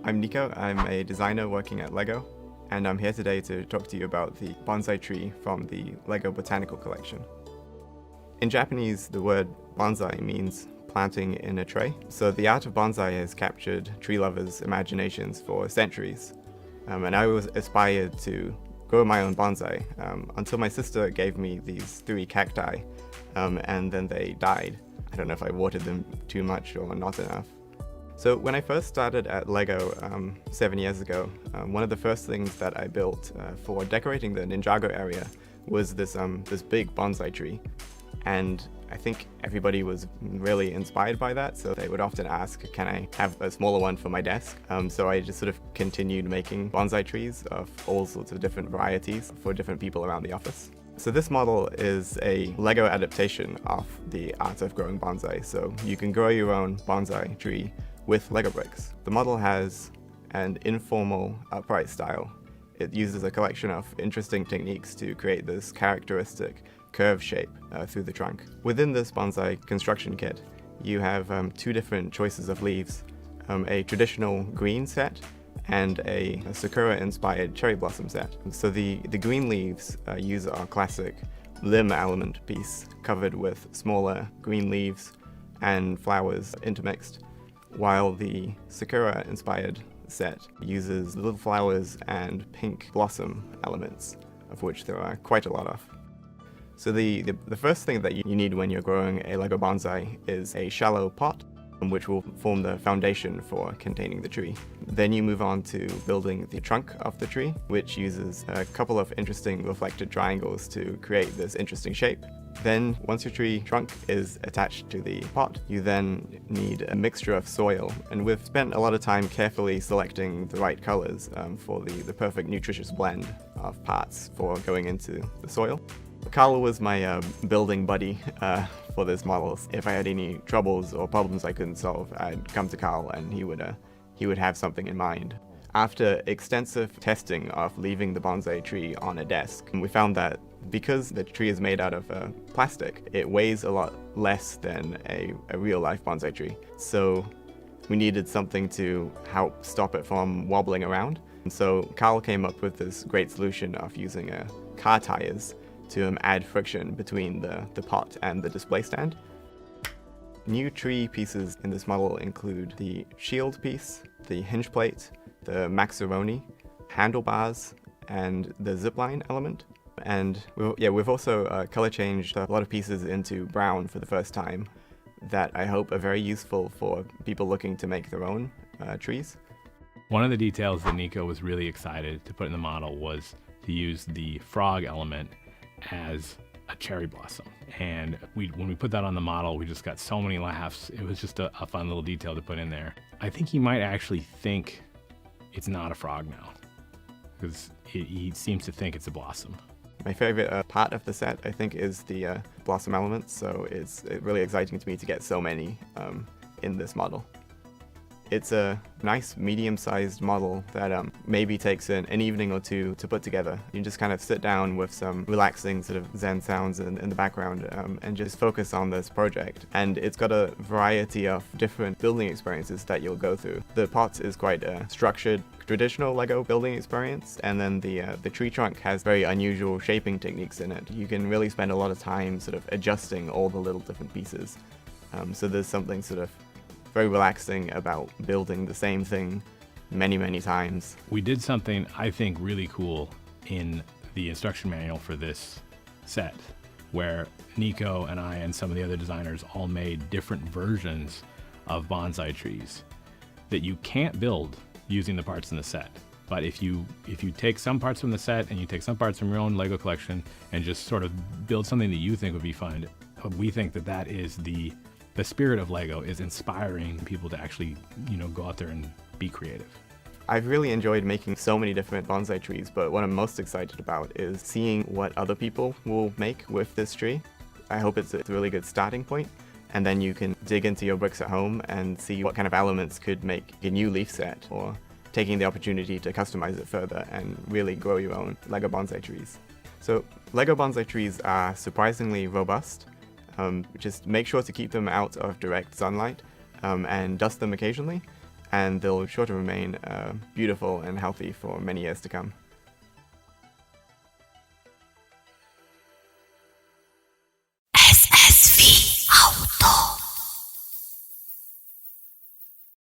I'm Nico. I'm a designer working at LEGO, and I'm here today to talk to you about the bonsai tree from the LEGO Botanical Collection. In Japanese, the word bonsai means planting in a tray, so the art of bonsai has captured tree lovers' imaginations for centuries. And I was aspired to grow my own bonsai until my sister gave me these 3 cacti, and then they died. I don't know if I watered them too much or not enough. So when I first started at LEGO 7 years ago, one of the first things that I built for decorating the Ninjago area was this big bonsai tree. And I think everybody was really inspired by that, so they would often ask, can I have a smaller one for my desk? So I just sort of continued making bonsai trees of all sorts of different varieties for different people around the office. So this model is a LEGO adaptation of the art of growing bonsai, so you can grow your own bonsai tree with LEGO bricks. The model has an informal upright style. It uses a collection of interesting techniques to create this characteristic curved shape through the trunk. Within this bonsai construction kit, you have 2 different choices of leaves, a traditional green set and a Sakura-inspired cherry blossom set. So the green leaves use our classic limb element piece covered with smaller green leaves and flowers intermixed, while the Sakura-inspired set uses little flowers and pink blossom elements, of which there are quite a lot of. So the first thing that you need when you're growing a LEGO bonsai is a shallow pot, which will form the foundation for containing the tree. Then you move on to building the trunk of the tree, which uses a couple of interesting reflected triangles to create this interesting shape. Then, once your tree trunk is attached to the pot, you then need a mixture of soil, and we've spent a lot of time carefully selecting the right colors for the perfect nutritious blend of parts for going into the soil. Carl was my building buddy for this model. If I had any troubles or problems I couldn't solve, I'd come to Carl and he would have something in mind. After extensive testing of leaving the bonsai tree on a desk, we found that because the tree is made out of plastic, it weighs a lot less than a real-life bonsai tree. So we needed something to help stop it from wobbling around. And so Carl came up with this great solution of using car tires to add friction between the pot and the display stand. New tree pieces in this model include the shield piece, the hinge plate, the maxaroni, handlebars, and the zipline element. And we've also color changed a lot of pieces into brown for the first time that I hope are very useful for people looking to make their own trees. One of the details that Nico was really excited to put in the model was to use the frog element as a cherry blossom. And when we put that on the model, we just got so many laughs. It was just a fun little detail to put in there. I think he might actually think it's not a frog now, because he seems to think it's a blossom. My favorite part of the set, I think, is the blossom elements, so it's really exciting to me to get so many in this model. It's a nice medium-sized model that maybe takes an evening or 2 to put together. You can just kind of sit down with some relaxing sort of Zen sounds in the background and just focus on this project. And it's got a variety of different building experiences that you'll go through. The pot is quite a structured, traditional LEGO building experience, and then the tree trunk has very unusual shaping techniques in it. You can really spend a lot of time sort of adjusting all the little different pieces. So there's something sort of very relaxing about building the same thing many, many times. We did something I think really cool in the instruction manual for this set, where Nico and I and some of the other designers all made different versions of bonsai trees that you can't build using the parts in the set. But if you take some parts from the set and you take some parts from your own LEGO collection and just sort of build something that you think would be fun, we think that is the spirit of LEGO, is inspiring people to actually, go out there and be creative. I've really enjoyed making so many different bonsai trees, but what I'm most excited about is seeing what other people will make with this tree. I hope it's a really good starting point, and then you can dig into your bricks at home and see what kind of elements could make a new leaf set, or taking the opportunity to customize it further and really grow your own LEGO bonsai trees. So LEGO bonsai trees are surprisingly robust. Just make sure to keep them out of direct sunlight and dust them occasionally. and they'll sure to remain beautiful and healthy for many years to come.